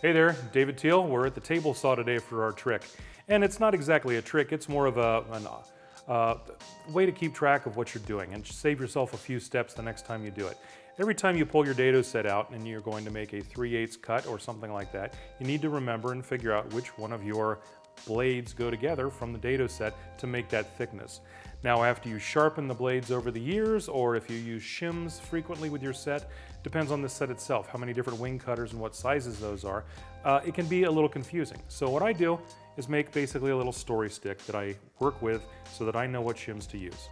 Hey there, David Teal. We're at the table saw today for our trick. And it's not exactly a trick, it's more of a way to keep track of what you're doing and save yourself a few steps the next time you do it. Every time you pull your dado set out and you're going to make a 3/8 cut or something like that, you need to remember and figure out which one of your blades go together from the dado set to make that thickness. Now, after you sharpen the blades over the years, or if you use shims frequently with your set, depends on the set itself, how many different wing cutters and what sizes those are, it can be a little confusing. So what I do is make basically a little story stick that I work with so that I know what shims to use.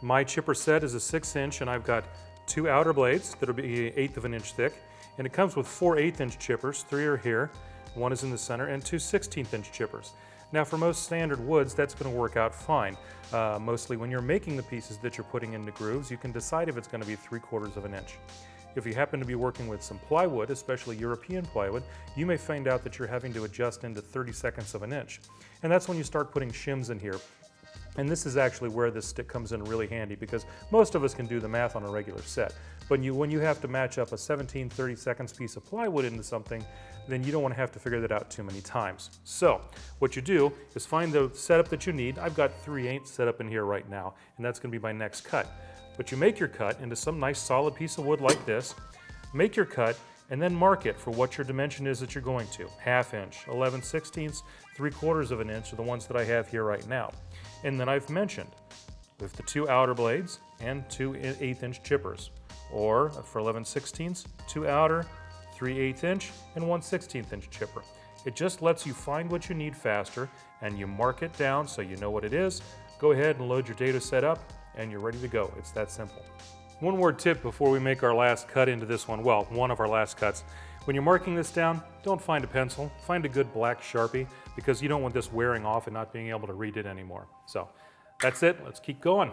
My chipper set is a 6-inch and I've got 2 outer blades that'll be 1/8 of an inch thick, and it comes with 4 1/8-inch chippers. 3 are here, 1 is in the center, and 2 16th-inch chippers. Now, for most standard woods, that's going to work out fine. Mostly when you're making the pieces that you're putting into grooves, you can decide if it's going to be 3/4 of an inch. If you happen to be working with some plywood, especially European plywood, you may find out that you're having to adjust into 30/2 of an inch. And that's when you start putting shims in here. And this is actually where this stick comes in really handy, because most of us can do the math on a regular set. But when you have to match up a 17/32 piece of plywood into something, then you don't want to have to figure that out too many times. So what you do is find the setup that you need. I've got 3/8 set up in here right now, and that's going to be my next cut. But you make your cut into some nice solid piece of wood like this, make your cut, and then mark it for what your dimension is that you're going to. 1/2 inch, 11/16, 3/4 of an inch are the ones that I have here right now. And then I've mentioned with the 2 outer blades and 2 1/8-inch chippers, or for 11/16, 2 outer, 3 1/8-inch, and 1 16th-inch chipper. It just lets you find what you need faster, and you mark it down so you know what it is. Go ahead and load your dado set up, and you're ready to go. It's that simple. One more tip before we make our last cut into this one, well, one of our last cuts. When you're marking this down, don't find a pencil, find a good black Sharpie, because you don't want this wearing off and not being able to read it anymore. So that's it, let's keep going.